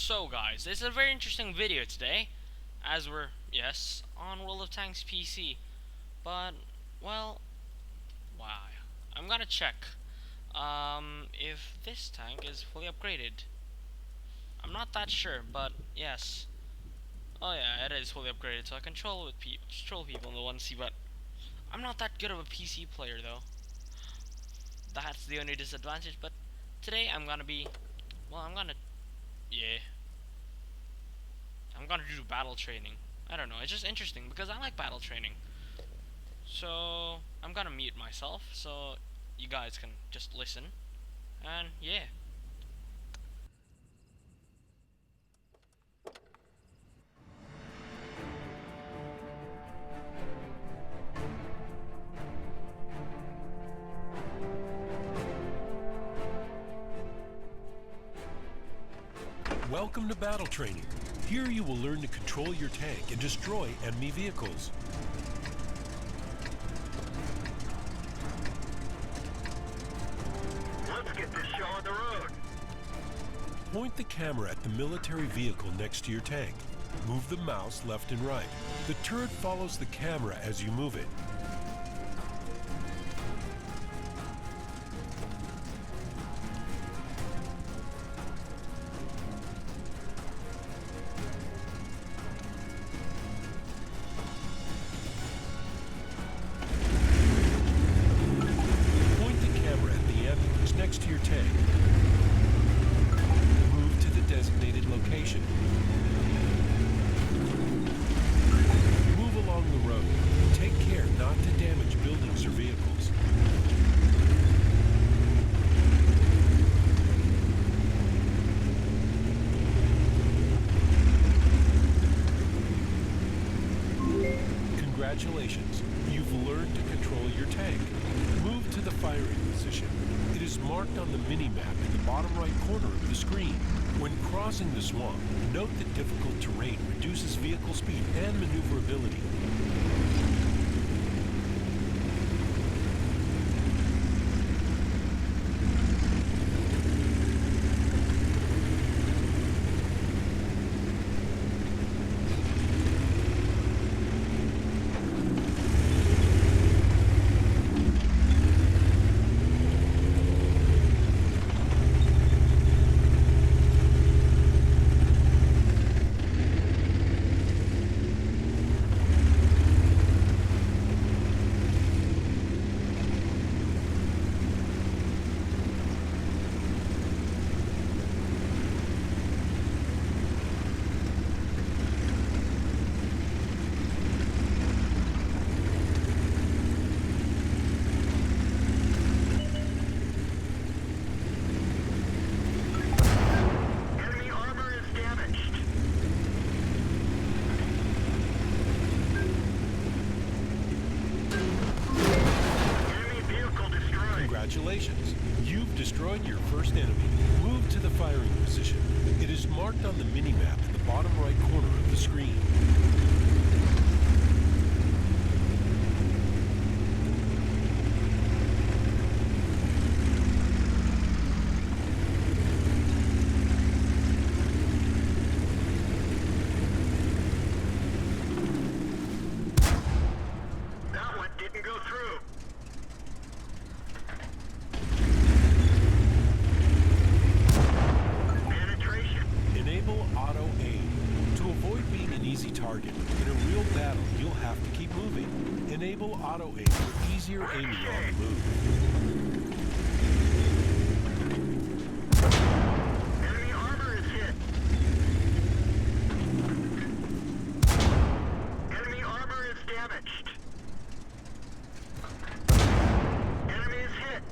So guys, it's a very interesting video today, as we're, yes, on World of Tanks PC, but, well, wow, I'm gonna check, if this tank is fully upgraded. I'm not that sure, but, yes. Oh yeah, it is fully upgraded, so I control people in the 1C, but I'm not that good of a PC player, though. That's the only disadvantage, but today yeah, I'm gonna do battle training. I don't know, it's just interesting because I like battle training. So I'm gonna mute myself so you guys can just listen. And yeah. Welcome to Battle Training. Here you will learn to control your tank and destroy enemy vehicles. Let's get this show on the road. Point the camera at the military vehicle next to your tank. Move the mouse left and right. The turret follows the camera as you move it. Point the camera at the ambulance next to your tank. Move to the designated location. Move along the road. Take care not to damage buildings or vehicles. Congratulations, you've learned to control your tank. Move to the firing position. It is marked on the mini-map in the bottom right corner of the screen. When crossing the swamp, note that difficult terrain reduces vehicle speed and maneuverability. Enemy armor is damaged. Enemy vehicle destroyed. Congratulations, you've destroyed your first enemy. Move to the firing position. It is marked on the mini-map in the bottom right corner of the screen. That one didn't go through. Penetration. Enable auto aim. To avoid being an easy target, in a real battle, you'll have to keep moving. Enable auto aim for easier aiming on the move. Enemy armor is hit. Enemy armor is damaged. Enemy is hit.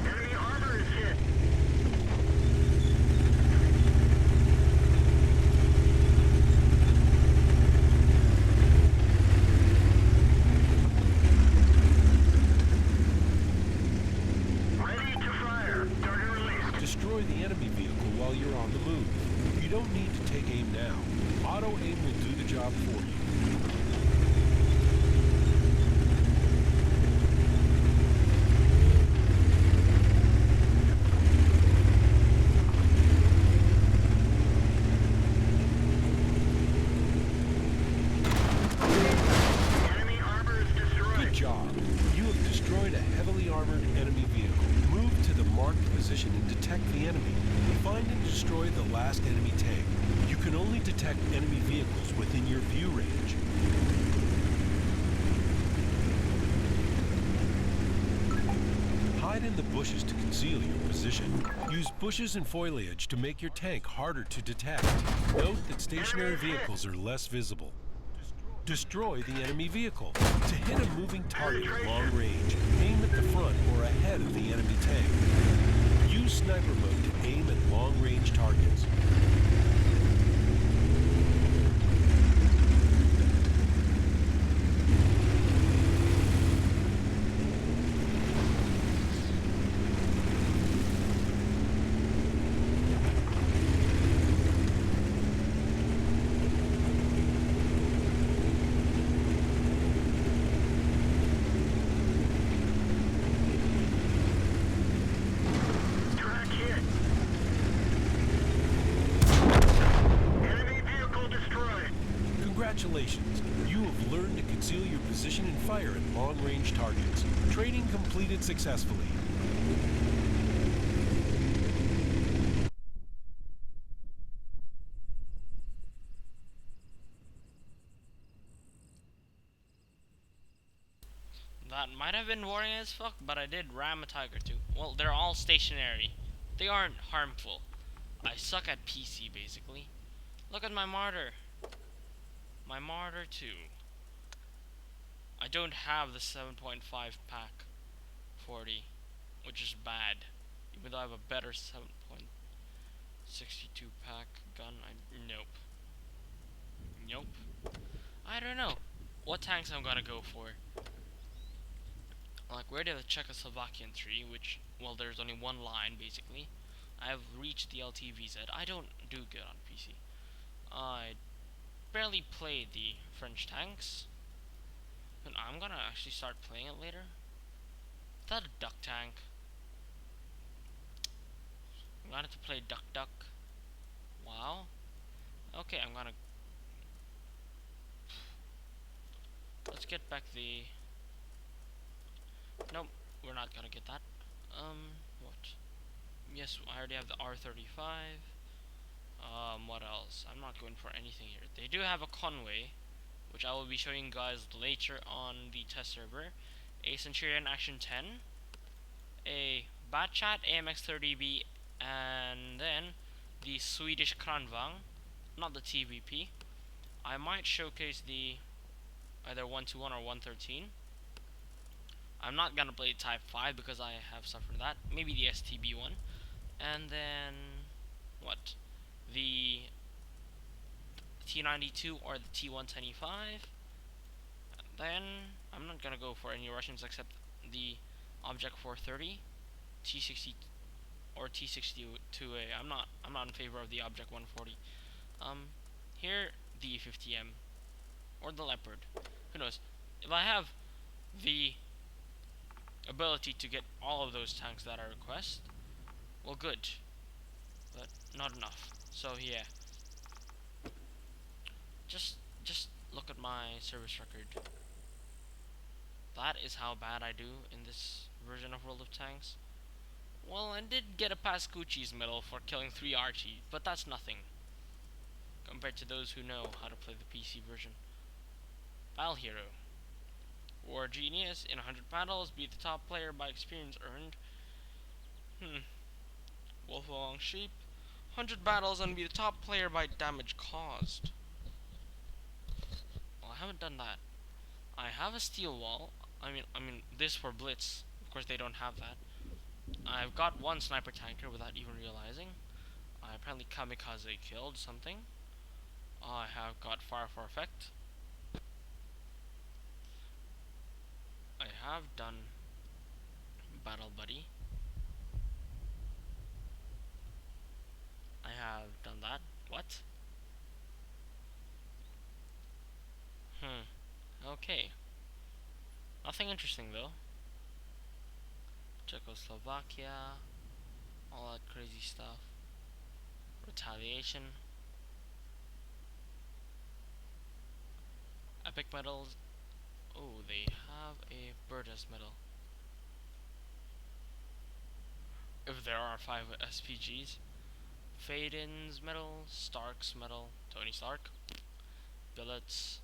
Enemy armor is hit. Ready to fire. Target released. Destroy the enemy vehicle while you're on the move. You don't need to take aim now. Auto aim will do the job for you. marked position and detect the enemy. Find and destroy the last enemy tank. You can only detect enemy vehicles within your view range. Hide in the bushes to conceal your position. Use bushes and foliage to make your tank harder to detect. Note that stationary vehicles are less visible. Destroy the enemy vehicle. To hit a moving target at long range, aim at the front or ahead of the enemy tank. Use sniper mode to aim at long-range targets. Track hit. Enemy vehicle destroyed. Congratulations! You have learned to conceal your position and fire at long-range targets. Training completed successfully. That might have been boring as fuck, but I did ram a tiger too. Well, they're all stationary. They aren't harmful. I suck at PC, basically. Look at my martyr. My martyr too. I don't have the 7.5 pack 40, which is bad. Even though I have a better 7.62 pack gun, nope. Nope. I don't know what tanks I'm gonna go for. Like, we're the Czechoslovakian 3, which, well, there's only one line, basically. I have reached the LTVZ. I don't do good on PC. I barely play the French tanks. But I'm gonna actually start playing it later. Is that a duck tank? I'm gonna have to play Duck Duck. Wow. Okay, I'm gonna... Let's get back the... Nope, we're not gonna get that. What? Yes, I already have the R35. What else? I'm not going for anything here. They do have a Conway, which I will be showing you guys later on the test server. A Centurion Action 10. A Batchat AMX-30B, and then the Swedish Kranvang, not the TVP. I might showcase the either 121 or 113. I'm not gonna play Type 5 because I have suffered that. Maybe the STB one. And then what? The T92 or the T125. Then I'm not gonna go for any Russians except the Object 430, T60 or T62A. I'm not in favor of the Object 140. Here the 50M or the Leopard. Who knows? If I have the ability to get all of those tanks that I request, well, good, but not enough. So yeah, just look at my service record. That is how bad I do in this version of World of Tanks. Well, I did get a Pascucci's medal for killing 3 Archie, but that's nothing compared to those who know how to play the PC version. Battle Hero. War Genius. In 100 battles, be the top player by experience earned. Wolf Along Sheep. 100 battles and be the top player by damage caused. Well, I haven't done that. I have a steel wall. I mean, this for Blitz. Of course, they don't have that. I've got one sniper tanker without even realizing. I apparently kamikaze killed something. I have got fire for effect. I have done Battle Buddy. I have done that. What? Okay. Nothing interesting though. Czechoslovakia. All that crazy stuff. Retaliation. Epic medals. Oh, they have a Burgess medal. If 5 SPGs. Faden's medal, Stark's medal, Tony Stark, Billets,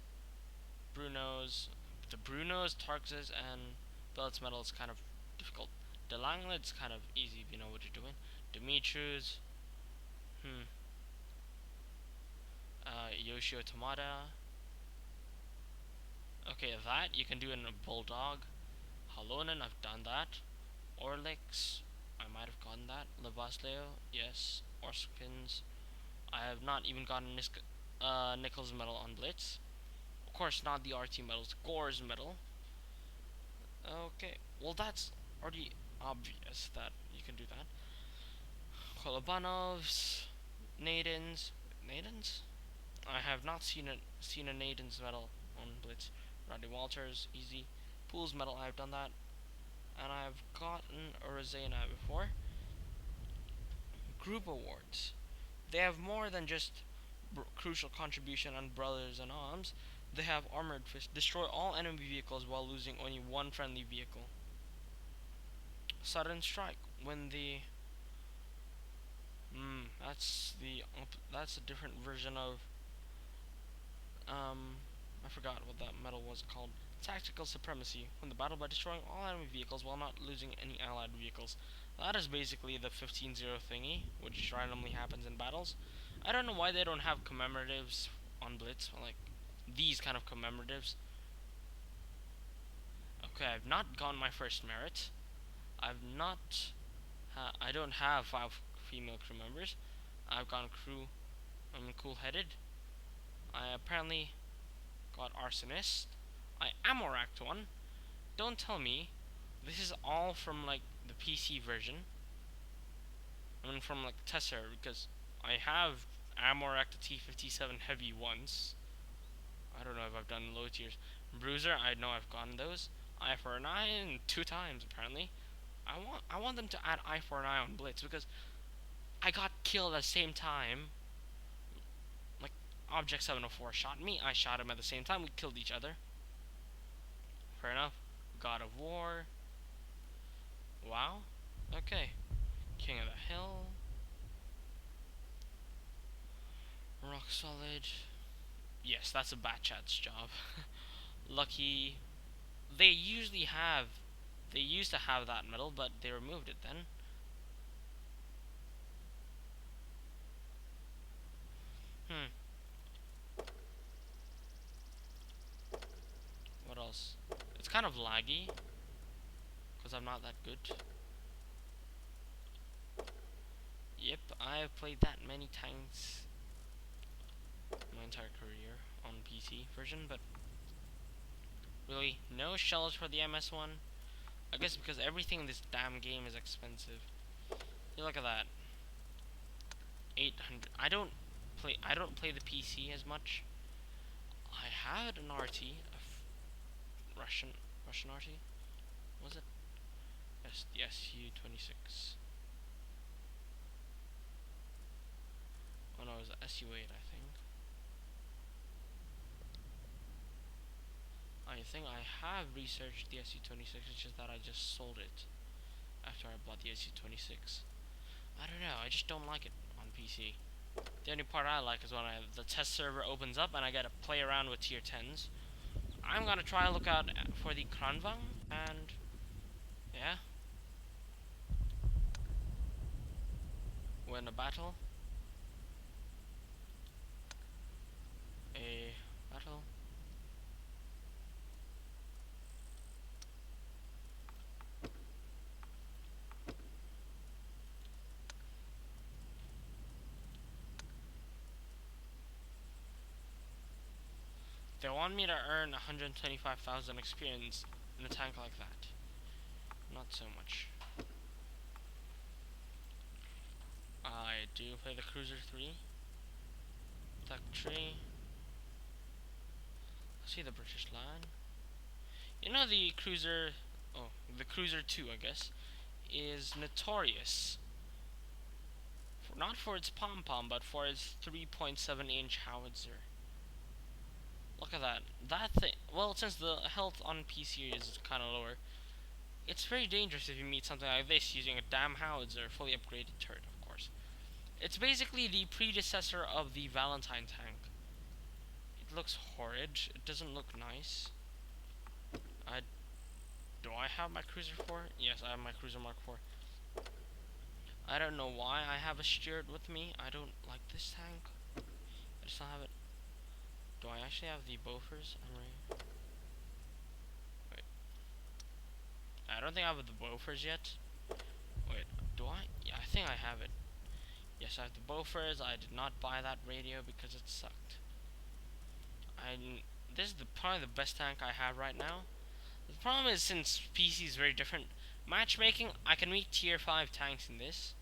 Bruno's, the Bruno's, Tarx's, and Billets medal is kind of difficult. The Langlet's kind of easy if you know what you're doing. Dimitri's, Yoshio Tamada. Okay, that you can do in a Bulldog. Halonen, I've done that. Orlix, I might have gotten that. Levasleo, yes. Orskins, I have not even gotten Nichols medal on Blitz. Of course, not the RT medals. Gore's medal. Okay, well that's already obvious that you can do that. Kolobanov's, Nadens. I have not seen a Nadens medal on Blitz. Rodney Walters, easy. Pool's medal, I've done that, and I've gotten a Rosena before. Group awards. They have more than just crucial contribution on Brothers in Arms. They have Armored Fist. Destroy all enemy vehicles while losing only one friendly vehicle. Sudden Strike. When the that's a different version of I forgot what that medal was called. Tactical Supremacy. Win the battle by destroying all enemy vehicles while not losing any allied vehicles. That is basically the 15-0 thingy, which randomly happens in battles. I don't know why they don't have commemoratives on Blitz, like these kind of commemoratives. Okay, I've not gotten my first merit. I don't have 5 female crew members. I've gone I'm cool-headed. I apparently got Arsonist. I Amoract one. Don't tell me this is all from like the PC version. I mean from like Tesser, because I have Amoract the T57 heavy once. I don't know if I've done low tiers. Bruiser, I know I've gotten those. I49 2 times apparently. I want them to add I49 on Blitz because I got killed at the same time. Like Object 704 shot me, I shot him at the same time, we killed each other. Fair enough. God of War. Wow. Okay. King of the Hill. Rock Solid. Yes, that's a Batchat's job. Lucky. They used to have that medal, but they removed it then. What else? It's kind of laggy because I'm not that good. Yep, I've played that many times my entire career on PC version, but really no shells for the MS1. I guess because everything in this damn game is expensive. You look at that. 800. I don't play the PC as much. I had an RT, Russian RT. Was it? Yes, the SU-26. Oh no, it was the SU-8, I think. I think I have researched the SU-26, it's just that I just sold it after I bought the SU-26. I don't know, I just don't like it on PC. The only part I like is when the test server opens up and I get to play around with tier 10s. I'm gonna try to look out for the Kranvang, and yeah, win a battle. They want me to earn 125,000 experience in a tank like that. Not so much. I do play the Cruiser 3. Tech Tree. See the British line. You know the Cruiser... Oh, the Cruiser 2, I guess, is notorious. Not for its pom-pom, but for its 3.7-inch howitzer. Look at that. That thing... Well, since the health on PC is kind of lower, It's very dangerous if you meet something like this using a damn howitzer, fully upgraded turret, of course. It's basically the predecessor of the Valentine tank. It looks horrid. It doesn't look nice. Do I have my Cruiser 4? Yes, I have my Cruiser Mark 4. I don't know why I have a Stuart with me. I don't like this tank. I just don't have it. Do I actually have the Bofors? Wait. I don't think I have the Bofors yet. Wait, do I? Yeah, I think I have it. Yes, I have the Bofors. I did not buy that radio because it sucked. This is probably the best tank I have right now. The problem is, since PC is very different, matchmaking, I can meet tier 5 tanks in this.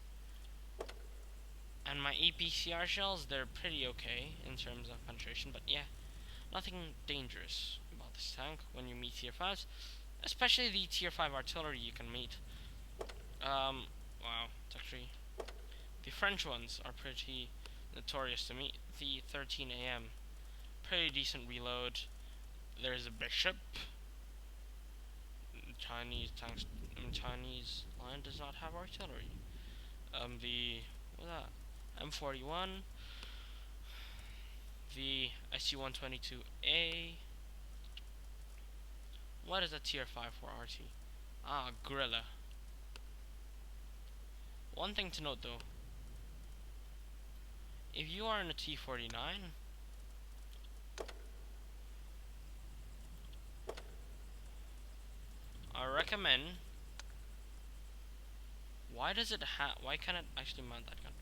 And my APCR shells, they're pretty okay in terms of penetration, but yeah, nothing dangerous about this tank when you meet tier 5s. Especially the tier 5 artillery you can meet. Wow, it's actually... The French ones are pretty notorious to meet. The 13 AM, pretty decent reload. There's a Bishop. Chinese line does not have artillery. What's that? M41, the SU-122A. What is a tier 5 for RT? Ah, Gorilla. One thing to note though, if you are in a T-49, I recommend... Why can't it actually mount that gun?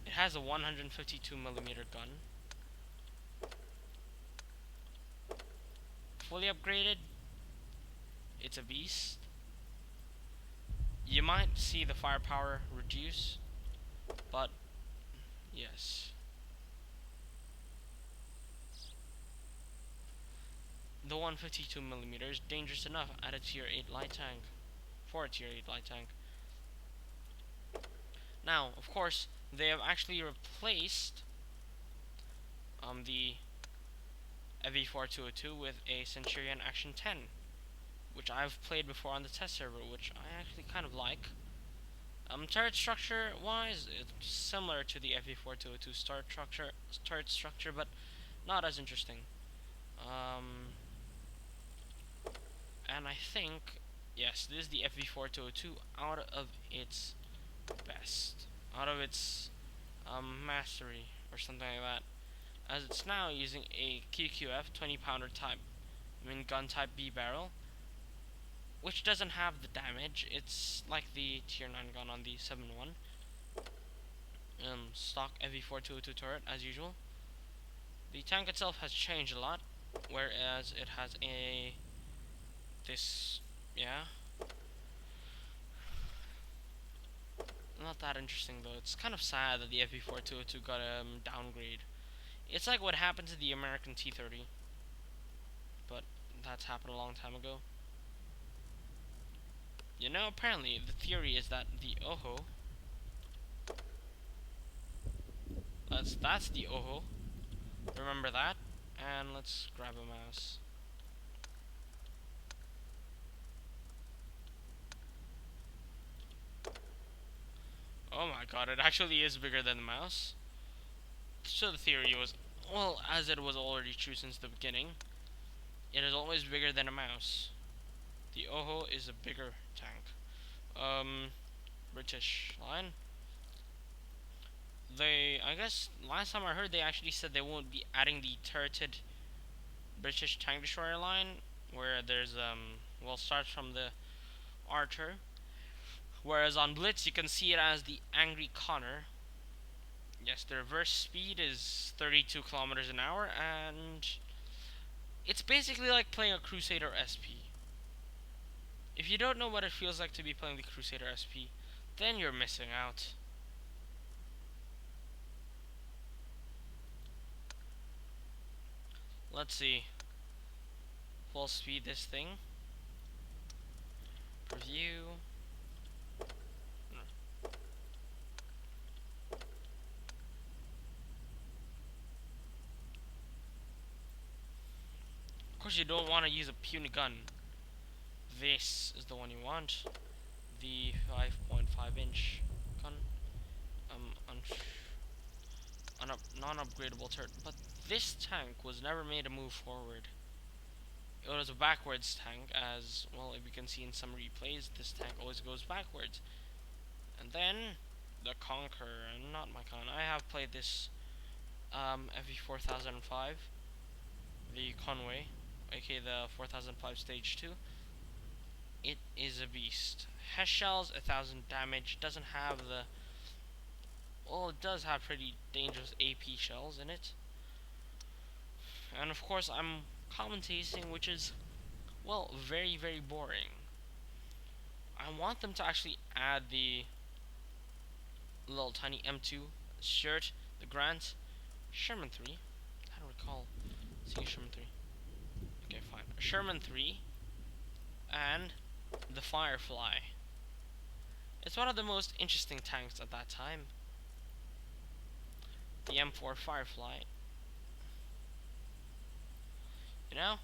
It has a 152mm gun. Fully upgraded, it's a beast. You might see the firepower reduce, but yes. The 152mm is dangerous enough at a tier 8 light tank. For a tier 8 light tank. Now, of course, they have actually replaced the FV4202 with a Centurion Action 10, which I've played before on the test server, which I actually kind of like. Turret structure wise, it's similar to the FV4202 turret structure, but not as interesting. And I think, yes, this is the FV4202 out of its best, out of its mastery or something like that, as it's now using a QQF 20-pounder type, gun type B barrel, which doesn't have the damage. It's like the tier 9 gun on the 7.1. Stock FV4202 turret as usual. The tank itself has changed a lot, whereas it has not that interesting though. It's kind of sad that the FV4202 got a downgrade. It's like what happened to the American T30, but that's happened a long time ago. You know, apparently the theory is that the OHO, that's the OHO. Remember that, and let's grab a mouse. Oh my god, it actually is bigger than the mouse. So the theory was, well, as it was already true since the beginning, it is always bigger than a mouse. The OHO is a bigger tank. British line. I guess, last time I heard, they actually said they won't be adding the turreted British tank destroyer line, where there's, starts from the Archer. Whereas on Blitz, you can see it as the Angry Connor. Yes, the reverse speed is 32 kilometers an hour, and it's basically like playing a Crusader SP. If you don't know what it feels like to be playing the Crusader SP, then you're missing out. Let's see. Full speed this thing. Preview. Of course, you don't want to use a puny gun. this is the one you want. The 5.5-inch gun. On a non-upgradable turret. But this tank was never made to move forward. It was a backwards tank, as well. If you can see in some replays, this tank always goes backwards. And then the Conqueror, and not my con. I have played this FV 4005, the Conway, aka the 4005 Stage 2. It is a beast. Has shells, 1000 damage. Doesn't have the. Well, it does have pretty dangerous AP shells in it. And of course, I'm commentating, which is, well, very, very boring. I want them to actually add the little tiny M2 shirt, the Grant, Sherman 3. I don't recall seeing Sherman 3. Okay, fine. Sherman 3 and the Firefly. It's one of the most interesting tanks at that time. The M4 Firefly. You know,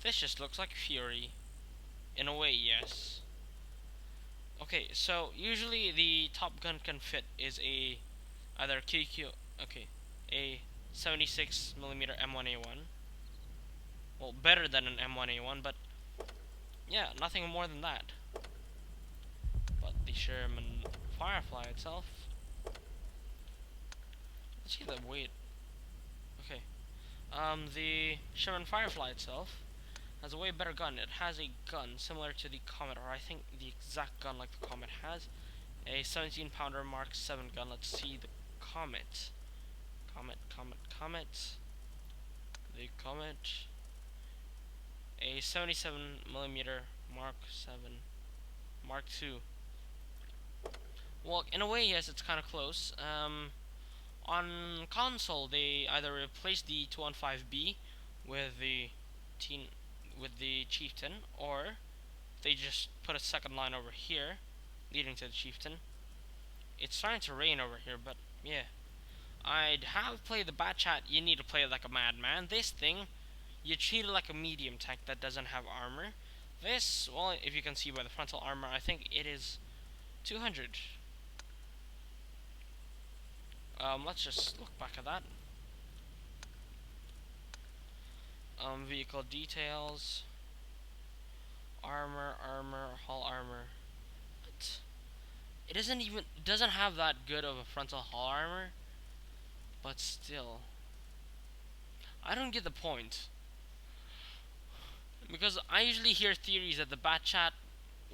this just looks like Fury. In a way, yes. Okay, so usually the Top Gun can fit is a either a 76mm M1A1. Well, better than an M1A1, but yeah, nothing more than that. But the Sherman Firefly itself. Let's see the weight. Okay. The Sherman Firefly itself has a way better gun. It has a gun similar to the Comet, or I think the exact gun like the Comet has. A 17-pounder Mark 7 gun. Let's see the Comet. Comet. The Comet. A 77mm Mark 7. Mark 2. Well, in a way, yes, it's kind of close. On console, they either replaced the 215B with the Chieftain, or they just put a second line over here, leading to the Chieftain. It's starting to rain over here, but yeah. I'd have played the Batchat. You need to play it like a madman. This thing, you treat it like a medium tank that doesn't have armor. This, well, if you can see by the frontal armor, I think it is 200. Let's just look back at that. Vehicle details. Armor, hull armor. What? It doesn't have that good of a frontal hull armor. But still. I don't get the point. Because I usually hear theories that the Batchat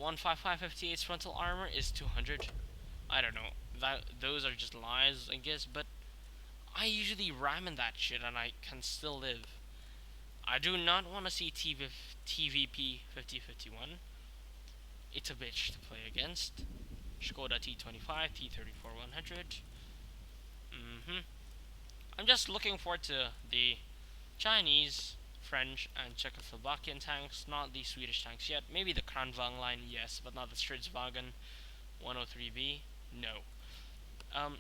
15558's frontal armor is 200. I don't know. Those are just lies, I guess, but I usually ram in that shit and I can still live. I do not want to see TVP 5051. It's a bitch to play against. Skoda T25, T34 100. I'm just looking forward to the Chinese, French, and Czechoslovakian tanks, not the Swedish tanks yet. Maybe the Kranvang line, yes, but not the Stridsvagn 103B, no.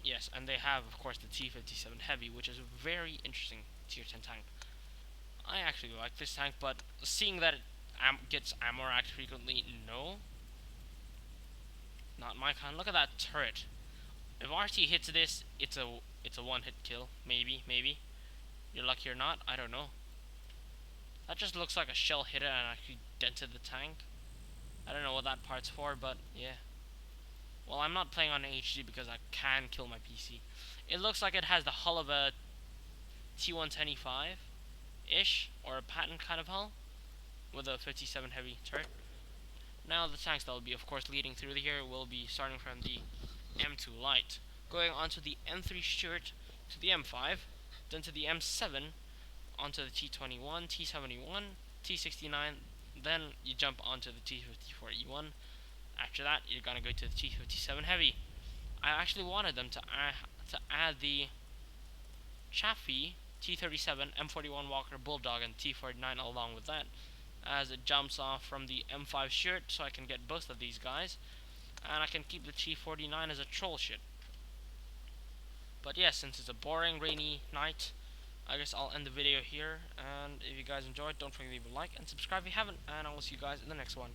Yes, and they have, of course, the T57 Heavy, which is a very interesting tier 10 tank. I actually like this tank, but seeing that it gets ammo racked frequently, no. Not my kind. Look at that turret. If RT hits this, it's a one-hit kill. Maybe. You're lucky or not, I don't know. That just looks like a shell hit it and actually dented the tank. I don't know what that part's for, but yeah. Well, I'm not playing on HD because I can kill my PC. It looks like it has the hull of a T125-ish, or a Patton kind of hull, with a 57 heavy turret. Now the tanks that will be, of course, leading through here will be starting from the M2 Light, going onto the M3 Stuart, to the M5, then to the M7, onto the T21, T71, T69, then you jump onto the T54E1. After that, you're gonna go to the T57 Heavy. I actually wanted them to add the Chaffee T37, M41 Walker Bulldog, and T49 along with that, as it jumps off from the M5 shirt, so I can get both of these guys, and I can keep the T49 as a troll shit. But yeah, since it's a boring, rainy night, I guess I'll end the video here, and if you guys enjoyed, don't forget to leave a like and subscribe if you haven't, and I will see you guys in the next one.